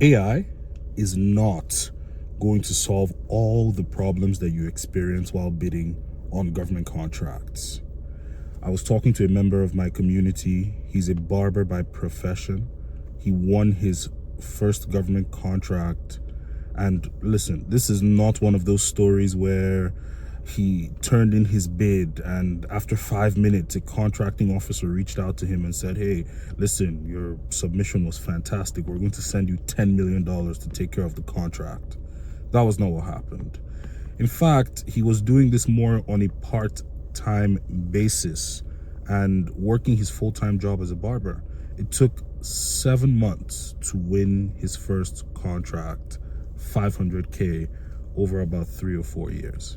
AI is not going to solve all the problems that you experience while bidding on government contracts. I was talking to a member of my community. He's a barber by profession. He won his first government contract. And listen, this is not one of those stories where he turned in his bid and after 5 minutes, a contracting officer reached out to him and said, hey, listen, your submission was fantastic. We're going to send you $10 million to take care of the contract. That was not what happened. In fact, he was doing this more on a part-time basis and working his full-time job as a barber. It took 7 months to win his first contract, $500K, over about 3 or 4 years.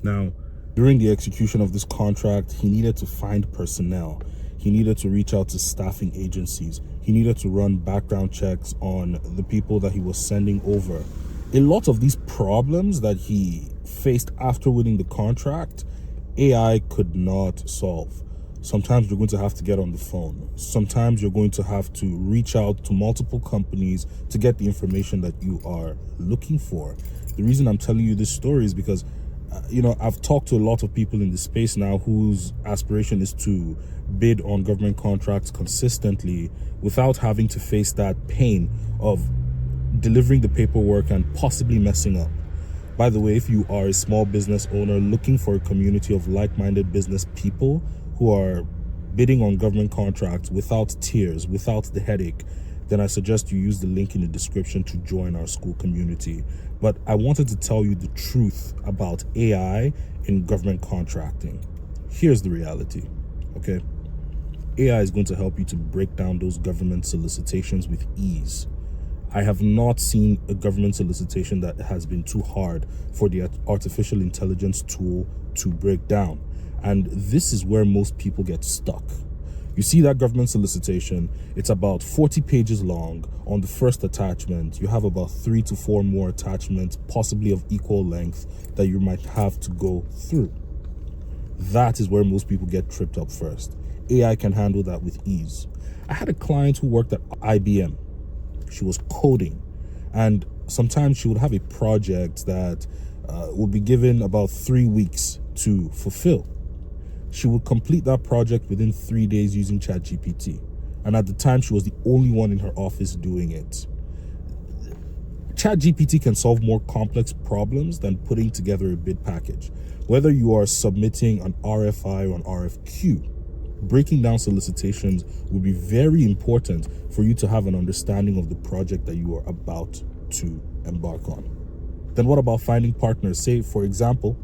Now, during the execution of this contract, he needed to find personnel. He needed to reach out to staffing agencies. He needed to run background checks on the people that he was sending over. A lot of these problems that he faced after winning the contract, AI could not solve. Sometimes you're going to have to get on the phone. Sometimes you're going to have to reach out to multiple companies to get the information that you are looking for. The reason I'm telling you this story is because I've talked to a lot of people in the space now whose aspiration is to bid on government contracts consistently without having to face that pain of delivering the paperwork and possibly messing up. By the way, if you are a small business owner looking for a community of like-minded business people who are bidding on government contracts without tears, without the headache, then I suggest you use the link in the description to join our school community. But I wanted to tell you the truth about AI in government contracting. Here's the reality, okay? AI is going to help you to break down those government solicitations with ease. I have not seen a government solicitation that has been too hard for the artificial intelligence tool to break down. And this is where most people get stuck. You see that government solicitation, it's about 40 pages long. On the first attachment, you have about 3 to 4 more attachments, possibly of equal length, that you might have to go through. That is where most people get tripped up first. AI can handle that with ease. I had a client who worked at IBM. She was coding, and sometimes she would have a project that would be given about 3 weeks to fulfill. She would complete that project within 3 days using ChatGPT. And at the time, she was the only one in her office doing it. ChatGPT can solve more complex problems than putting together a bid package. Whether you are submitting an RFI or an RFQ, breaking down solicitations will be very important for you to have an understanding of the project that you are about to embark on. Then what about finding partners? Say, for example,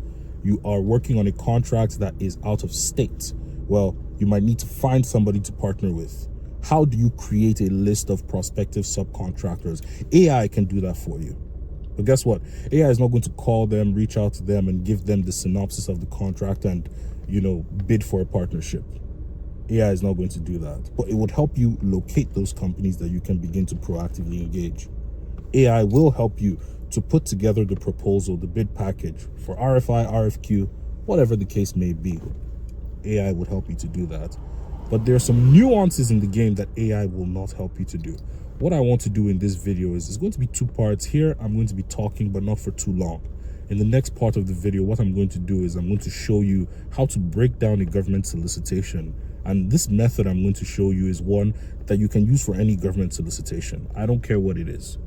you are working on a contract that is out of state. Well, you might need to find somebody to partner with. How do you create a list of prospective subcontractors? AI can do that for you. But guess what? AI is not going to call them, reach out to them, and give them the synopsis of the contract and, bid for a partnership. AI is not going to do that. But it would help you locate those companies that you can begin to proactively engage. AI will help you to put together the proposal, the bid package for RFI, RFQ, whatever the case may be. AI would help you to do that. But there are some nuances in the game that AI will not help you to do. What I want to do in this video is, it's going to be 2 parts. Here, I'm going to be talking, but not for too long. In the next part of the video, what I'm going to do is I'm going to show you how to break down a government solicitation. And this method I'm going to show you is one that you can use for any government solicitation. I don't care what it is.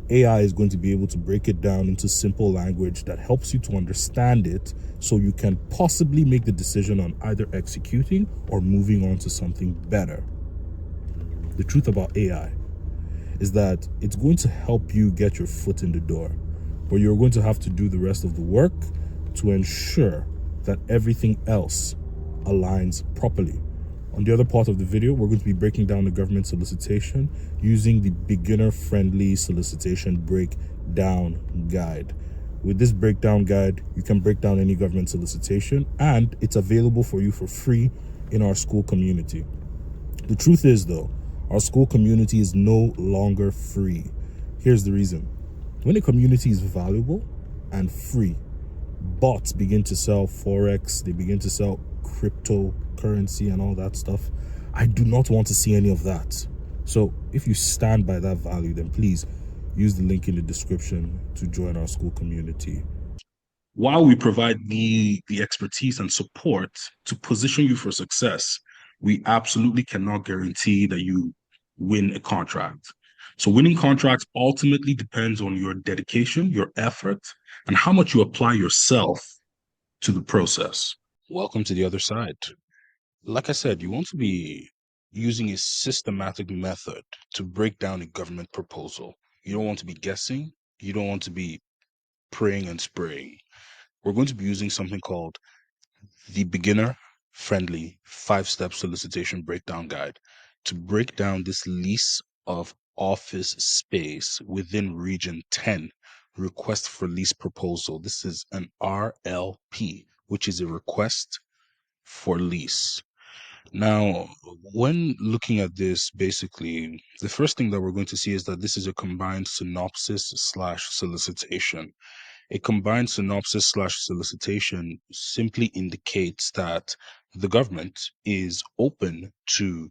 AI is going to be able to break it down into simple language that helps you to understand it so you can possibly make the decision on either executing or moving on to something better. The truth about AI is that it's going to help you get your foot in the door, but you're going to have to do the rest of the work to ensure that everything else aligns properly. On the other part of the video, we're going to be breaking down the government solicitation using the beginner-friendly solicitation breakdown guide. With this breakdown guide, you can break down any government solicitation, and it's available for you for free in our school community. The truth is, though, our school community is no longer free. Here's the reason. When a community is valuable and free, bots begin to sell Forex, they begin to sell cryptocurrency and all that stuff. I do not want to see any of that. So if you stand by that value, then please Use the link in the description to join our school community. While we provide the expertise and support to position you for success, we absolutely cannot guarantee that you win a contract. So winning contracts ultimately depends on your dedication, your effort, and how much you apply yourself to the process. Welcome to the other side. Like I said, you want to be using a systematic method to break down a government proposal. You don't want to be guessing. You don't want to be praying and spraying. We're going to be using something called the beginner friendly 5-step solicitation breakdown guide to break down this lease of office space within region 10 request for lease proposal. This is an RLP, which is a request for lease. Now, when looking at this, basically, the first thing that we're going to see is that this is a combined synopsis slash solicitation. A combined synopsis slash solicitation simply indicates that the government is open to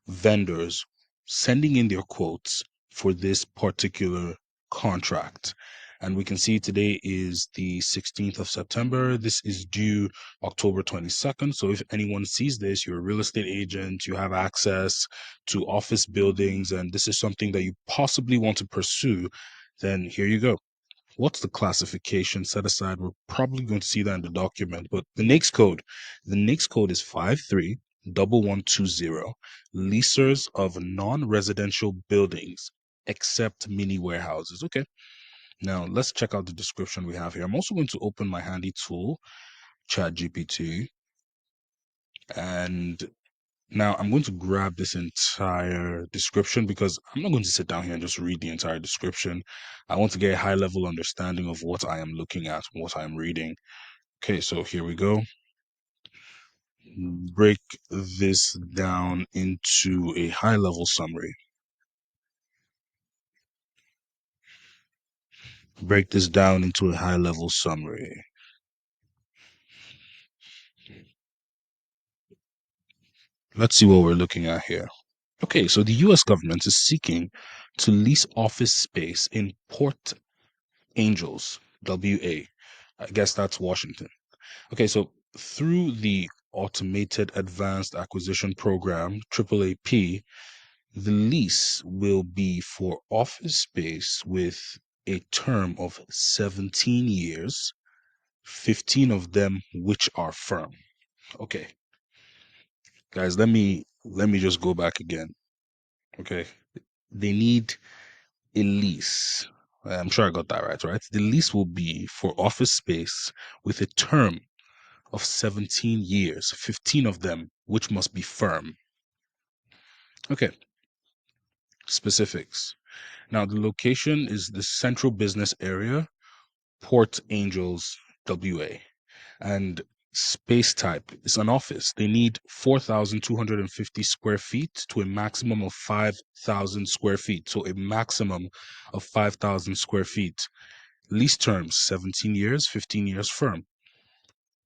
vendors sending in their quotes for this particular contract. And we can see today is the 16th of September. This is due October 22nd. So if anyone sees this, you're a real estate agent, you have access to office buildings, and this is something that you possibly want to pursue, then here you go. What's the classification set aside? We're probably going to see that in the document, but the NAICS code is 531120. Leasers of non-residential buildings except mini warehouses. Okay. Now let's check out the description we have here. I'm also going to open my handy tool, ChatGPT, and now I'm going to grab this entire description because I'm not going to sit down here and just read the entire description. I want to get a high level understanding of what I am looking at, what I'm reading. Okay, so here we go. Break this down into a high level summary. Break this down into a high level summary. Let's see what we're looking at here. Okay, so the US government is seeking to lease office space in Port Angels, WA. I guess that's Washington. Okay, so through the Automated Advanced Acquisition Program, AAAP, the lease will be for office space with a term of 17 years, 15 of them which are firm. Okay, guys, let me just go back again. Okay, they need a lease. I'm sure I got that right? The lease will be for office space with a term of 17 years, 15 of them, which must be firm. Okay, specifics. Now, the location is the central business area, Port Angels, WA. And space type is an office. They need 4,250 square feet to a maximum of 5,000 square feet. So a maximum of 5,000 square feet. Lease terms, 17 years, 15 years firm.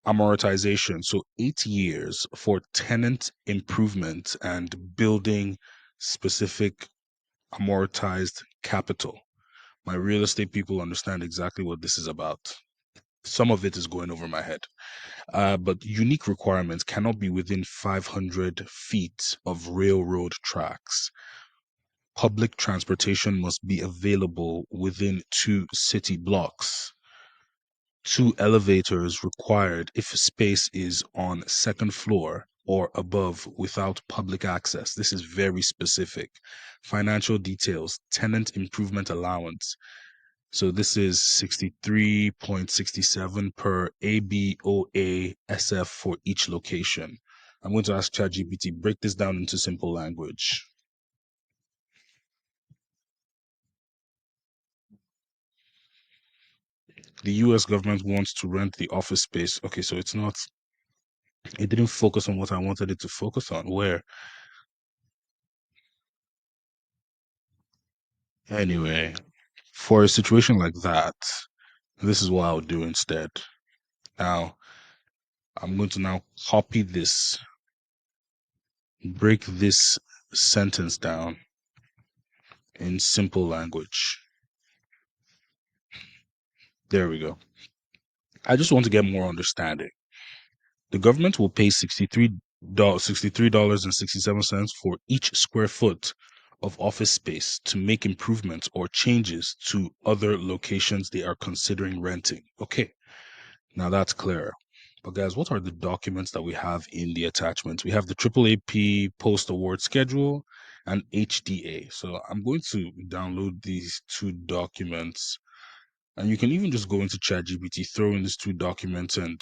Amortization, so 8 years for tenant improvement and building specific amortized capital. My real estate people understand exactly what this is about. Some of it is going over my head. But unique requirements cannot be within 500 feet of railroad tracks. Public transportation must be available within 2 city blocks. 2 elevators required if space is on second floor or above without public access. This is very specific. Financial details, tenant improvement allowance. So this is 63.67 per ABOA SF for each location. I'm going to ask ChatGPT, break this down into simple language. The US government wants to rent the office space. Okay, so it didn't focus on what I wanted it to focus on. Where? Anyway, for a situation like that, this is what I would do instead. Now, I'm going to now copy this, break this sentence down in simple language. There we go. I just want to get more understanding. The government will pay $63.67 for each square foot of office space to make improvements or changes to other locations they are considering renting. Okay, now that's clear. But guys, what are the documents that we have in the attachments? We have the AAAP post award schedule and HDA. So I'm going to download these two documents, and you can even just go into ChatGPT, throw in these two documents, and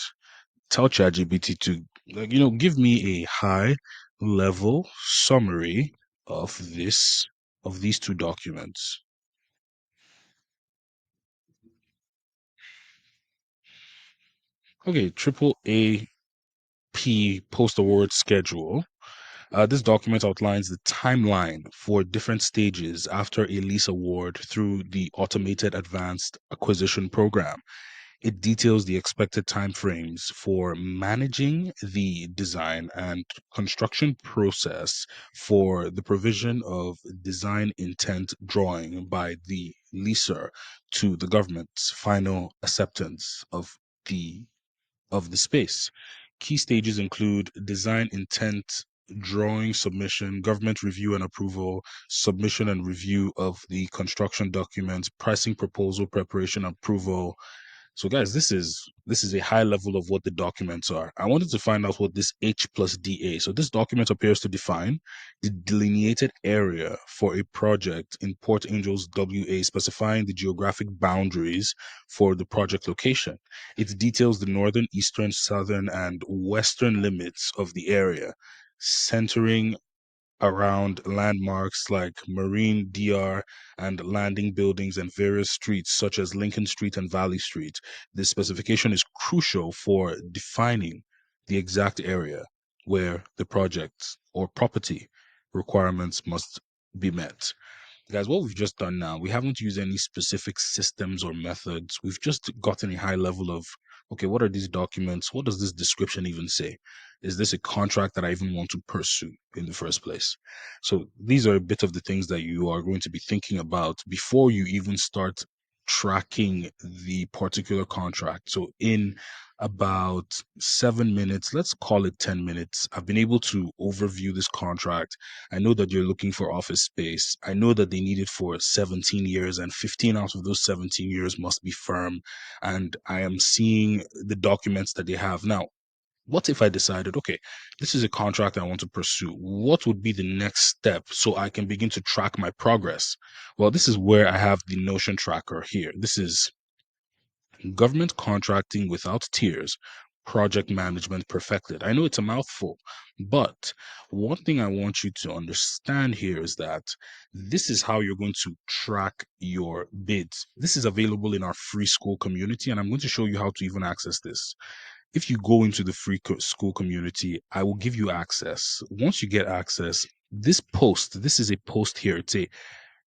tell ChatGPT to, like, give me a high level summary of these two documents. Okay, triple AP post award schedule. This document outlines the timeline for different stages after a lease award through the automated advanced acquisition program. It details the expected timeframes for managing the design and construction process for the provision of design intent drawing by the leaser to the government's final acceptance the of the space. Key stages include design intent drawing submission, government review and approval, submission and review of the construction documents, pricing proposal preparation approval. So guys, this is a high level of what the documents are. I wanted to find out what this H plus DA. So this document appears to define the delineated area for a project in Port Angeles WA, specifying the geographic boundaries for the project location. It details the northern, eastern, southern, and western limits of the area, centering around landmarks like Marine DR and landing buildings and various streets such as Lincoln Street and Valley Street. This specification is crucial for defining the exact area where the project or property requirements must be met. Guys, what we've just done now, we haven't used any specific systems or methods. We've just gotten a high level of, okay, what are these documents? What does this description even say? Is this a contract that I even want to pursue in the first place? So these are a bit of the things that you are going to be thinking about before you even start tracking the particular contract. So in about 7 minutes, let's call it 10 minutes, I've been able to overview this contract. I know that you're looking for office space. I know that they need it for 17 years, and 15 out of those 17 years must be firm. And I am seeing the documents that they have. Now, what if I decided, okay, this is a contract I want to pursue? What would be the next step so I can begin to track my progress? Well, this is where I have the Notion tracker here. This is Government Contracting Without Tears, Project Management Perfected. I know it's a mouthful, but one thing I want you to understand here is that this is how you're going to track your bids. This is available in our free school community, and I'm going to show you how to even access this. If you go into the free school community, I will give you access. Once you get access, this is a post here. It's a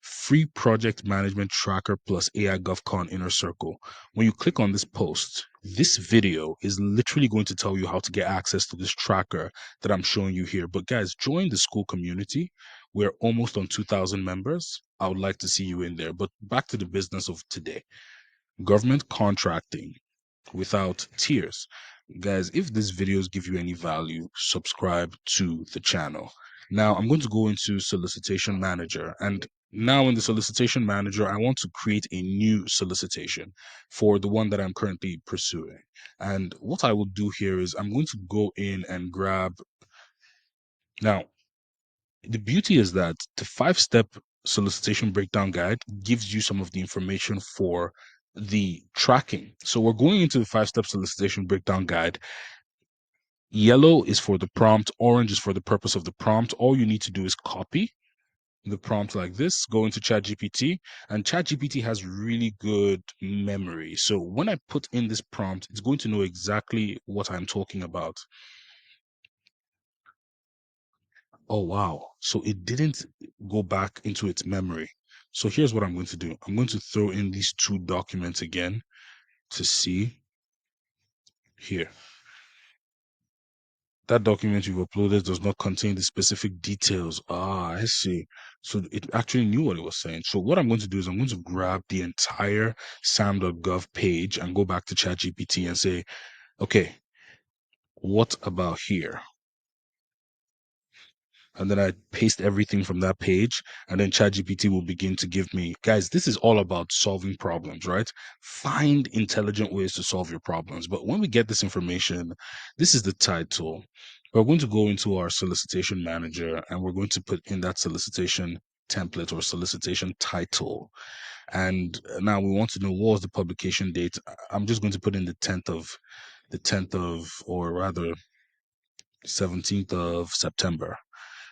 free project management tracker plus AI Gov Con inner circle. When you click on this post, this video is literally going to tell you how to get access to this tracker that I'm showing you here. But guys, join the school community. We're almost on 2,000 members. I would like to see you in there. But back to the business of today. Government contracting without tears. Guys, if these videos give you any value, subscribe to the channel. Now I'm going to go into solicitation manager, and now in the solicitation manager, I want to create a new solicitation for the one that I'm currently pursuing. And what I will do here is I'm going to go in and grab. Now, the beauty is that the 5-step solicitation breakdown guide gives you some of the information for the tracking. So we're going into the 5-step solicitation breakdown guide. Yellow is for the prompt, orange is for the purpose of the prompt. All you need to do is copy the prompt like this, go into ChatGPT, and ChatGPT has really good memory. So when I put in this prompt, it's going to know exactly what I'm talking about. Oh, wow. So it didn't go back into its memory. So here's what I'm going to do. I'm going to throw in these two documents again to see here. That document you've uploaded does not contain the specific details. Ah, I see. So it actually knew what it was saying. So what I'm going to do is I'm going to grab the entire sam.gov page and go back to ChatGPT and say, okay, what about here? And then I paste everything from that page, and then ChatGPT will begin to give me, guys, this is all about solving problems, right? Find intelligent ways to solve your problems. But when we get this information, this is the title. We're going to go into our solicitation manager and we're going to put in that solicitation template or solicitation title. And now we want to know what was the publication date. I'm just going to put in the 10th of, or rather 17th of September.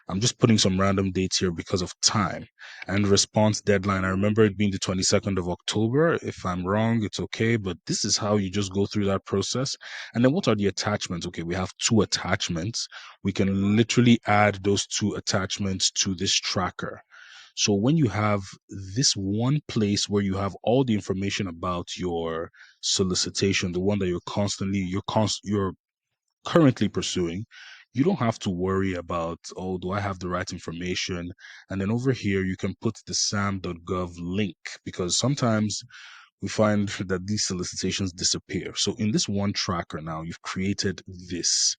I'm just putting some random dates here because of time. And response deadline, I remember it being the 22nd of October. If I'm wrong, it's okay, but this is how you just go through that process. And then what are the attachments? Okay, we have two attachments. We can literally add those two attachments to this tracker. So when you have this one place where you have all the information about your solicitation, the one that you're currently pursuing, you don't have to worry about, oh, do I have the right information? And then over here, you can put the sam.gov link, because sometimes we find that these solicitations disappear. So in this one tracker now, you've created this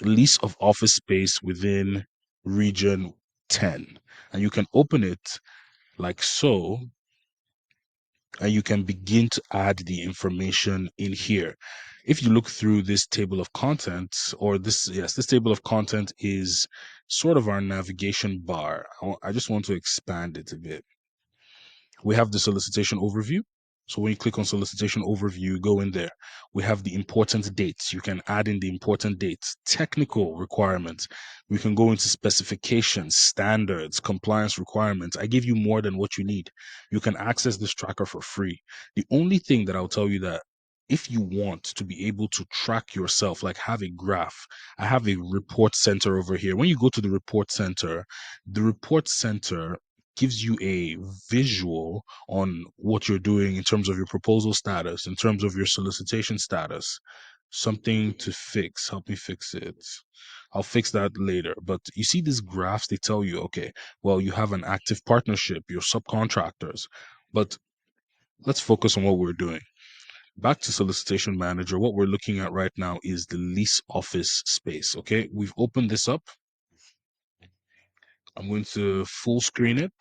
lease of office space within region 10. And you can open it like so, and you can begin to add the information in here. If you look through this table of contents, or this table of content is sort of our navigation bar. I just want to expand it a bit. We have the solicitation overview. So when you click on solicitation overview, go in there. We have the important dates. You can add in the important dates, technical requirements. We can go into specifications, standards, compliance requirements. I give you more than what you need. You can access this tracker for free. The only thing that I'll tell you, that if you want to be able to track yourself, like have a graph, I have a report center over here. When you go to the report center gives you a visual on what you're doing in terms of your proposal status, in terms of your solicitation status. Something to fix. Help me fix it. I'll fix that later. But you see these graphs, they tell you, okay, well, you have an active partnership, your subcontractors. But let's focus on what we're doing. Back to solicitation manager, what we're looking at right now is the lease office space. Okay, we've opened this up. I'm going to full screen it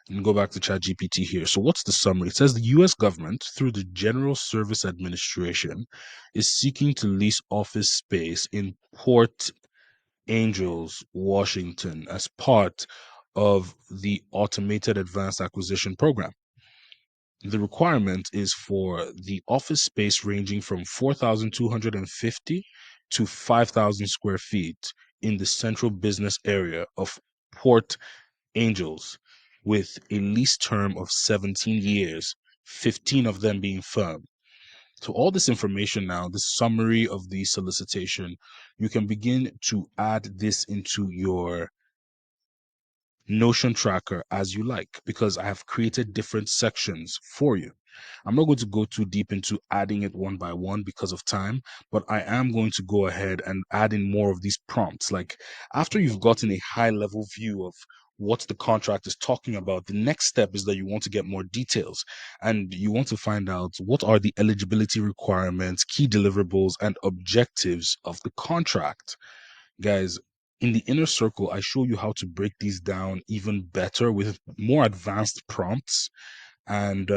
and go back to ChatGPT here. So, what's the summary? It says the US government, through the General Service Administration, is seeking to lease office space in Port Angels, Washington, as part of the Automated Advanced Acquisition Program. The requirement is for the office space ranging from 4,250 to 5,000 square feet in the central business area of Port Angels, with a lease term of 17 years, 15 of them being firm. So all this information now, the summary of the solicitation, you can begin to add this into your Notion tracker as you like, because I have created different sections for you. I'm not going to go too deep into adding it one by one because of time, but I am going to go ahead and add in more of these prompts. Like, after you've gotten a high level view of what the contract is talking about, the next step is that you want to get more details, and you want to find out what are the eligibility requirements, key deliverables, and objectives of the contract. Guys, in the inner circle, I show you how to break these down even better with more advanced prompts. And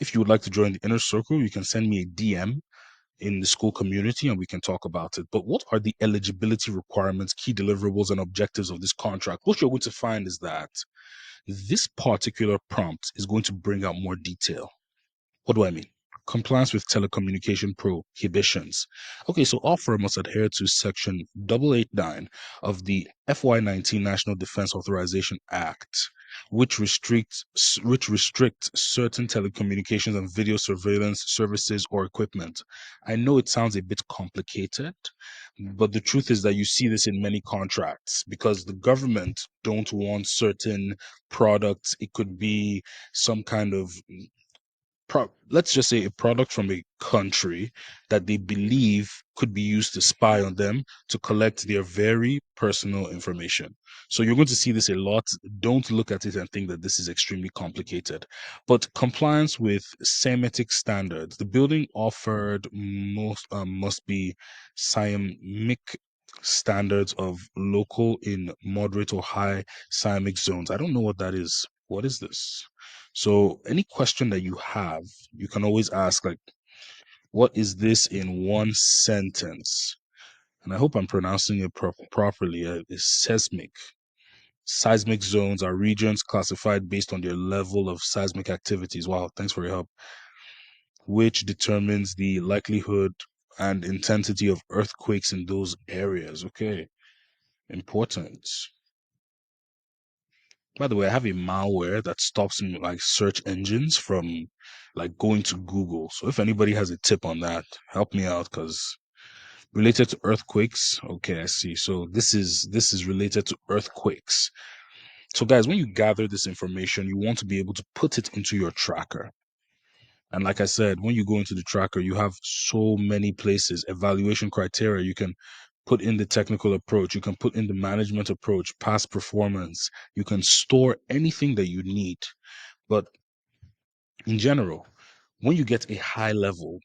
if you would like to join the inner circle, you can send me a DM in the school community and we can talk about it. But what are the eligibility requirements, key deliverables, and objectives of this contract? What you're going to find is that this particular prompt is going to bring out more detail. What do I mean? Compliance with telecommunication prohibitions. Okay, so all firm must adhere to Section 889 of the FY19 National Defense Authorization Act, which restricts certain telecommunications and video surveillance services or equipment. I know it sounds a bit complicated, but the truth is that you see this in many contracts because the government don't want certain products. It could be some kind of let's just say a product from a country that they believe could be used to spy on them to collect their very personal information. So you're going to see this a lot. Don't look at it and think that this is extremely complicated. But compliance with Semitic standards, the building offered must be Siamic standards of local in moderate or high Siamic zones. I don't know what that is. What is this? So any question that you have, you can always ask, like, what is this in one sentence? And I hope I'm pronouncing it properly. It's seismic. Seismic zones are regions classified based on their level of seismic activities. Wow, thanks for your help. Which determines the likelihood and intensity of earthquakes in those areas. Okay, important. By the way, I have a malware that stops like search engines from like going to Google. So if anybody has a tip on that, help me out, because related to earthquakes. Okay, I see. So this is related to earthquakes. So guys, when you gather this information, you want to be able to put it into your tracker. And like I said, when you go into the tracker, you have so many places, evaluation criteria. You can put in the technical approach, you can put in the management approach, past performance, you can store anything that you need. But in general, when you get a high level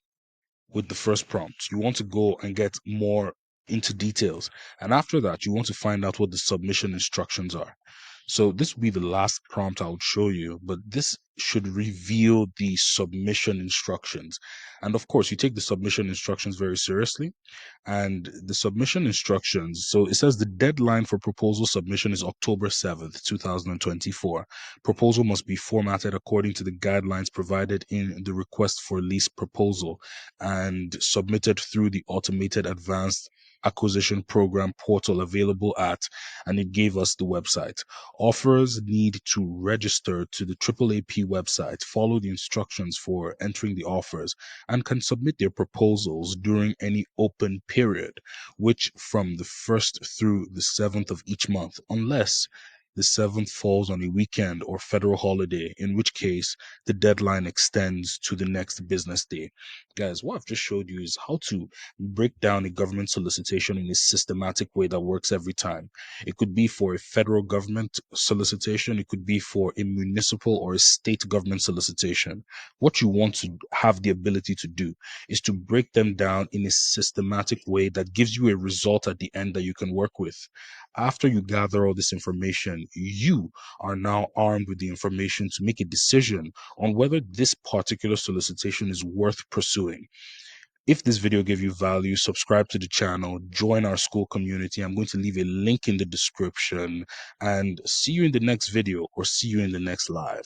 with the first prompt, you want to go and get more into details. And after that, you want to find out what the submission instructions are. So this will be the last prompt I would show you, but this should reveal the submission instructions. And of course, you take the submission instructions very seriously. And the submission instructions, so it says the deadline for proposal submission is October 7th, 2024. Proposal must be formatted according to the guidelines provided in the request for lease proposal and submitted through the automated advanced acquisition program portal available at, and it gave us the website. Offers need to register to the AAAP website, follow the instructions for entering the offers, and can submit their proposals during any open period, which from the 1st through the 7th of each month, unless the 7th falls on a weekend or federal holiday, in which case the deadline extends to the next business day. Guys, what I've just showed you is how to break down a government solicitation in a systematic way that works every time. It could be for a federal government solicitation, it could be for a municipal or a state government solicitation. What you want to have the ability to do is to break them down in a systematic way that gives you a result at the end that you can work with. After you gather all this information, you are now armed with the information to make a decision on whether this particular solicitation is worth pursuing. If this video gave you value, subscribe to the channel, join our school community. I'm going to leave a link in the description, and see you in the next video or see you in the next live.